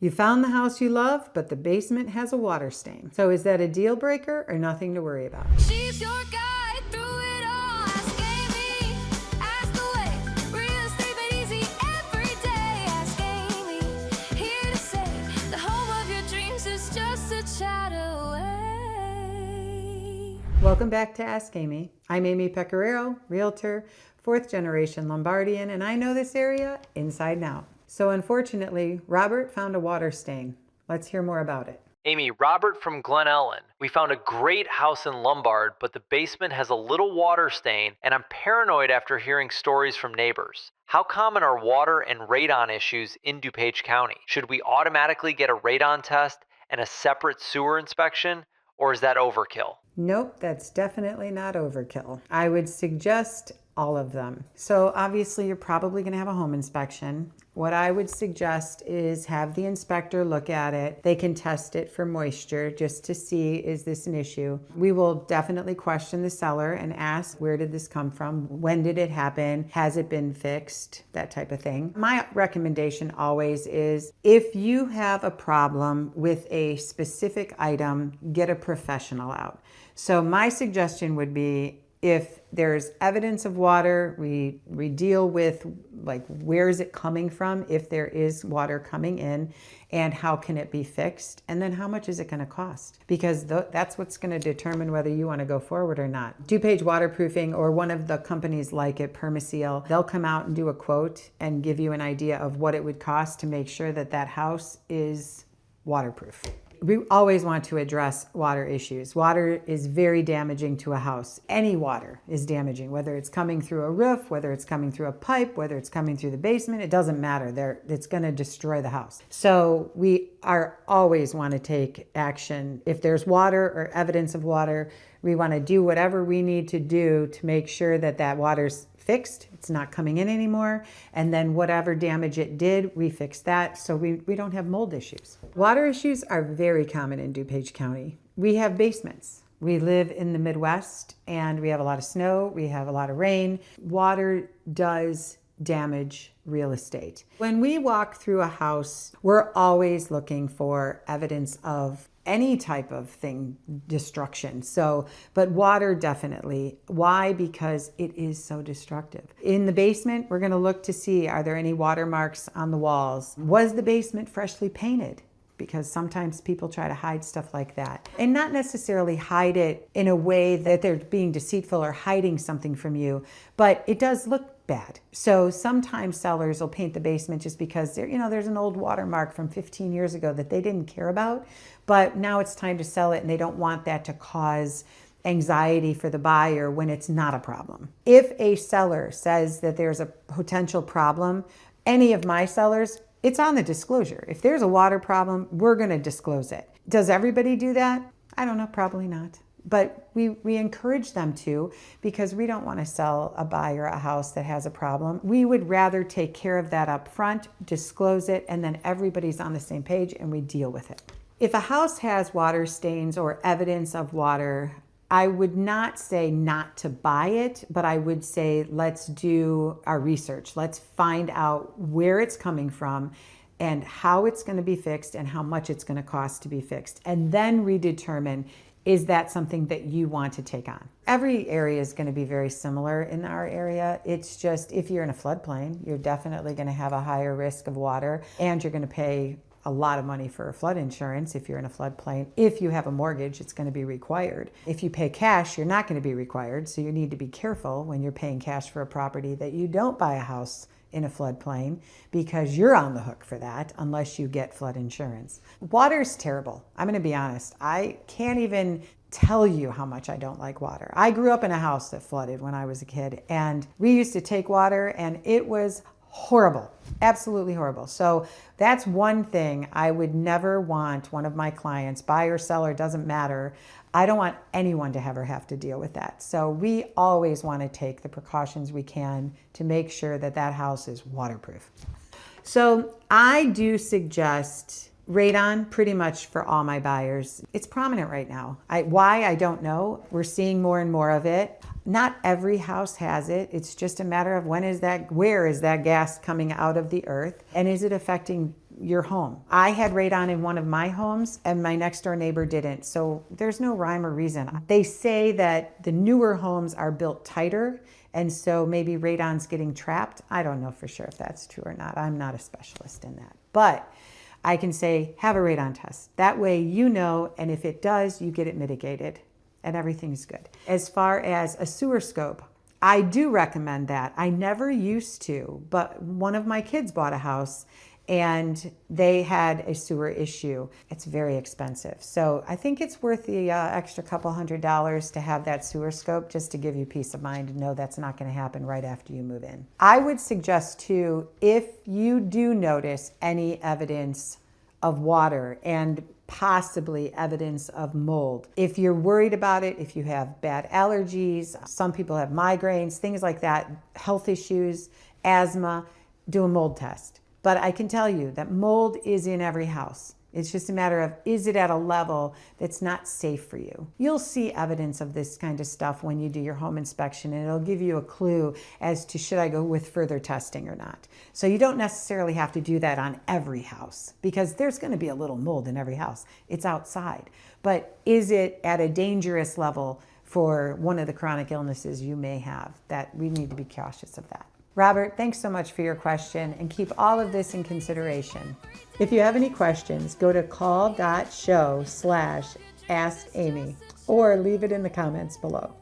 You found the house you love, but the basement has a water stain. So is that a deal breaker or nothing to worry about? She's your guide through it all. Ask Amy, ask away. Real estate made easy every day. Ask Amy, here to say the home of your dreams is just a chat away. Welcome back to Ask Amy. I'm Amy Pecoraro, Realtor, 4th generation Lombardian, and I know this area inside and out. So unfortunately, Robert found a water stain. Let's hear more about it. Amy, Robert from Glen Ellyn. We found a great house in Lombard, but the basement has a little water stain, and I'm paranoid after hearing stories from neighbors. How common are water and radon issues in DuPage County? Should we automatically get a radon test and a separate sewer inspection, or is that overkill? Nope, that's definitely not overkill. I would suggest all of them. So obviously you're probably going to have a home inspection. What I would suggest is have the inspector look at it. They can test it for moisture just to see, is this an issue? We will definitely question the seller and ask, where did this come from? When did it happen? Has it been fixed? That type of thing. My recommendation always is, if you have a problem with a specific item, get a professional out. So my suggestion would be, if there's evidence of water, we deal with, like, where is it coming from if there is water coming in, and how can it be fixed, and then how much is it going to cost? Because that's what's going to determine whether you want to go forward or not. DuPage Waterproofing, or one of the companies like it, Permaseal, they'll come out and do a quote and give you an idea of what it would cost to make sure that that house is waterproof. We always want to address water issues. Water is very damaging to a house. Any water is damaging, whether it's coming through a roof, whether it's coming through a pipe, whether it's coming through the basement, it doesn't matter. It's going to destroy the house. So we always want to take action. If there's water or evidence of water, we want to do whatever we need to do to make sure that that water's fixed, it's not coming in anymore, and then whatever damage it did, we fix that so we don't have mold issues. Water issues are very common in DuPage County. We have basements. We live in the Midwest and we have a lot of snow, we have a lot of rain. Water does damage real estate. When we walk through a house, we're always looking for evidence of any type of thing, destruction. But water definitely. Why? Because it is so destructive. In the basement, we're going to look to see, are there any watermarks on the walls? Was the basement freshly painted? Because sometimes people try to hide stuff like that. And not necessarily hide it in a way that they're being deceitful or hiding something from you, but it does look bad. So sometimes sellers will paint the basement just because there's an old watermark from 15 years ago that they didn't care about, but now it's time to sell it and they don't want that to cause anxiety for the buyer when it's not a problem. If a seller says that there's a potential problem, any of my sellers, it's on the disclosure. If there's a water problem, we're going to disclose it. Does everybody do that? I don't know, probably not. But we encourage them to, because we don't want to sell a buyer a house that has a problem. We would rather take care of that up front, disclose it, and then everybody's on the same page and we deal with it. If a house has water stains or evidence of water, I would not say not to buy it, but I would say let's do our research. Let's find out where it's coming from and how it's going to be fixed and how much it's going to cost to be fixed. And then we determine, is that something that you want to take on? Every area is going to be very similar in our area. It's just, if you're in a floodplain, you're definitely going to have a higher risk of water, and you're going to pay a lot of money for a flood insurance if you're in a floodplain. If you have a mortgage, it's going to be required. If you pay cash, you're not going to be required. So you need to be careful when you're paying cash for a property that you don't buy a house in a floodplain, because you're on the hook for that unless you get flood insurance. Water's terrible. I'm going to be honest. I can't even tell you how much I don't like water. I grew up in a house that flooded when I was a kid, and we used to take water and it was horrible, absolutely horrible. So that's one thing I would never want one of my clients, buyer, seller, doesn't matter. I don't want anyone to ever have to deal with that. So we always want to take the precautions we can to make sure that that house is waterproof. So I do suggest radon pretty much for all my buyers. It's prominent right now. Why, I don't know. We're seeing more and more of it. Not every house has it. It's just a matter of where is that gas coming out of the earth, and is it affecting your home. I had radon in one of my homes and my next door neighbor didn't. So there's no rhyme or reason. They say that the newer homes are built tighter and so maybe radon's getting trapped. I don't know for sure if that's true or not. I'm not a specialist in that. But I can say, have a radon test. That way you know, and if it does, you get it mitigated and everything's good. As far as a sewer scope, I do recommend that. I never used to, but one of my kids bought a house and they had a sewer issue. It's very expensive. So I think it's worth the extra couple $100 to have that sewer scope just to give you peace of mind and know that's not going to happen right after you move in. I would suggest too, if you do notice any evidence of water and possibly evidence of mold. If you're worried about it, if you have bad allergies, some people have migraines, things like that, health issues, asthma, do a mold test. But I can tell you that mold is in every house. It's just a matter of, is it at a level that's not safe for you? You'll see evidence of this kind of stuff when you do your home inspection, and it'll give you a clue as to should I go with further testing or not. So you don't necessarily have to do that on every house because there's going to be a little mold in every house. It's outside. But is it at a dangerous level for one of the chronic illnesses you may have? That we need to be cautious of that. Robert, thanks so much for your question and keep all of this in consideration. If you have any questions, go to call.show/askamy or leave it in the comments below.